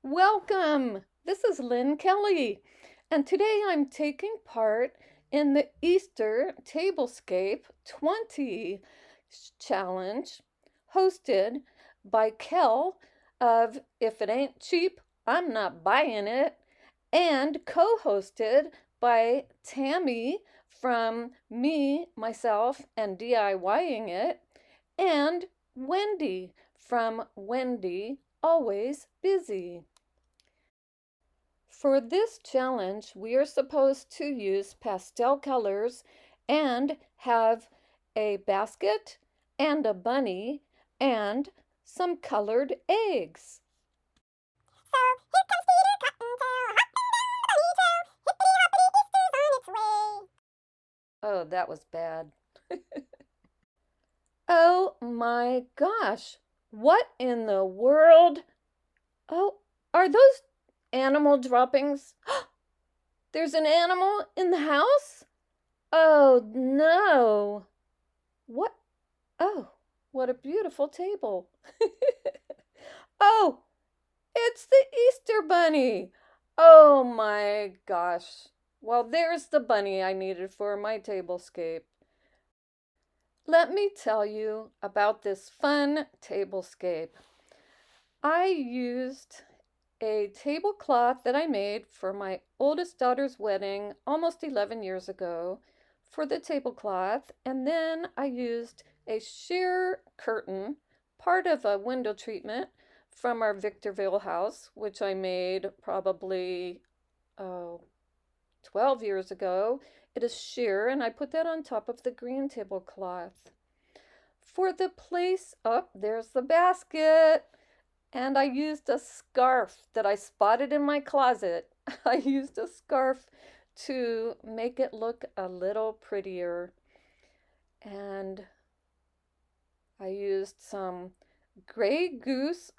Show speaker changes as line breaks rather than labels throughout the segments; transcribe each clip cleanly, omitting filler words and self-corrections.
Welcome! This is Lynn Kelly, and today I'm taking part in the Easter Tablescape 20 challenge hosted by Kel of If It Ain't Cheap, I'm Not Buying It, and co hosted by Tammy from Me, Myself, and DIYing It, and Wendy from Wendy Always Busy. For this challenge, we are supposed to use pastel colors and have a basket and a bunny and some colored eggs.
So here comes Peter Cottontail, hopping down the bunny trail. Hippity hoppity, Easter's on its way.
Oh, that was bad. Oh my gosh, what in the world? Oh, are those animal droppings? There's an animal in the house? Oh no. What? Oh, what a beautiful table. Oh, it's the Easter Bunny. Oh my gosh. Well, there's the bunny I needed for my tablescape. Let me tell you about this fun tablescape. I used a tablecloth that I made for my oldest daughter's wedding almost 11 years ago for the tablecloth, and then I used a sheer curtain, part of a window treatment from our Victorville house, which I made probably oh, 12 years ago. It is sheer, and I put that on top of the green tablecloth. For the place, oh, there's the basket. And I used a scarf that I spotted in my closet. I used a scarf to make it look a little prettier. And I used some Grey Goose.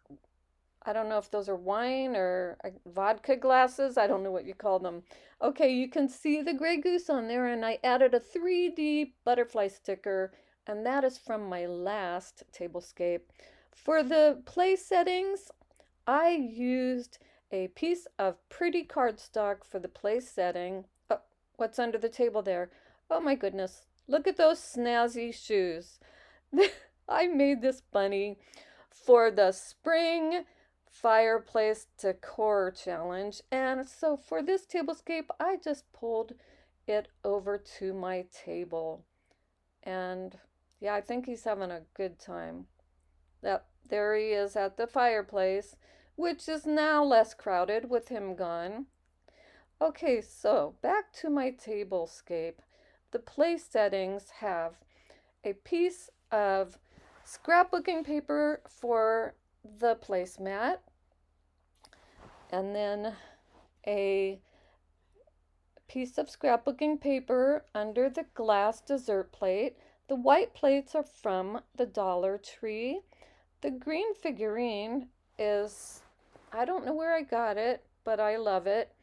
I don't know if those are wine or vodka glasses. I don't know what you call them. Okay, you can see the Grey Goose on there, and I added a 3D butterfly sticker, and that is from my last tablescape. For the place settings, I used a piece of pretty cardstock for the place setting. Oh, what's under the table there? Oh my goodness, look at those snazzy shoes. I made this bunny for the spring fireplace decor challenge. And so for this tablescape, I just pulled it over to my table. And yeah, I think he's having a good time. That there he is at the fireplace, which is now less crowded with him gone. Okay, so back to my tablescape. The place settings have a piece of scrapbooking paper for the placemat, and then a piece of scrapbooking paper under the glass dessert plate. The white plates are from the Dollar Tree. The green figurine is, I don't know where I got it, but I love it.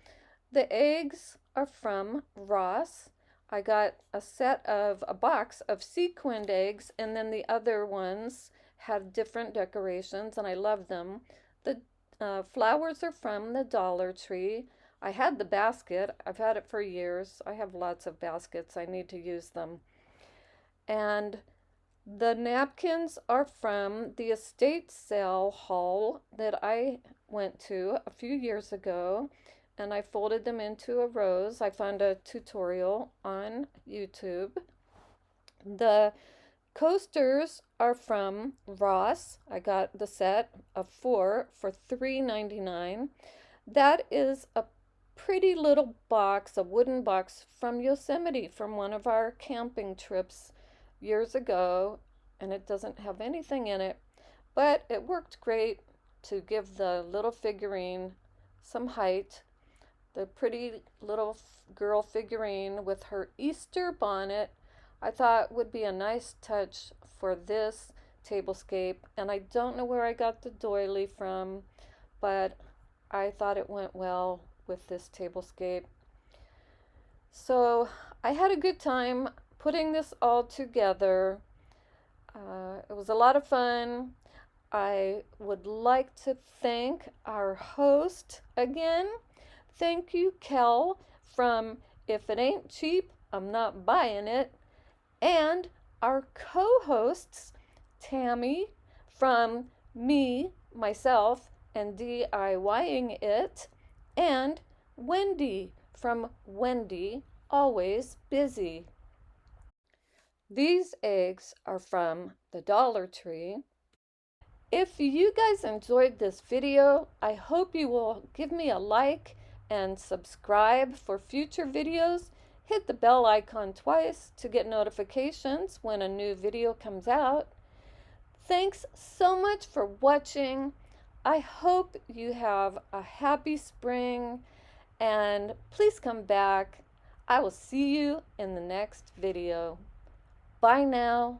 The eggs are from Ross. I got a box of sequined eggs, and then the other ones have different decorations, and I love them. The flowers are from the Dollar Tree. I had the basket. I've had it for years. I have lots of baskets. I need to use them. And the napkins are from the estate sale haul that I went to a few years ago, and I folded them into a rose. I found a tutorial on YouTube. The coasters are from Ross. I got the set of 4 for $3.99. That is a pretty little box, a wooden box from Yosemite from one of our camping trips years ago, and it doesn't have anything in it, but it worked great to give the little figurine some height. The pretty little girl figurine with her Easter bonnet, I thought would be a nice touch for this tablescape, and I don't know where I got the doily from, but I thought it went well with this tablescape. So I had a good time putting this all together. It was a lot of fun. I would like to thank our host again. Thank you, Kel, from If It Ain't Cheap, I'm Not Buying It, and our co hosts, Tammy from Me, Myself, and DIYing It, and Wendy from Wendy, Always Busy. These eggs are from the Dollar Tree. If you guys enjoyed this video, I hope you will give me a like and subscribe for future videos. Hit the bell icon twice to get notifications when a new video comes out. Thanks so much for watching. I hope you have a happy spring and please come back. I will see you in the next video. Bye now.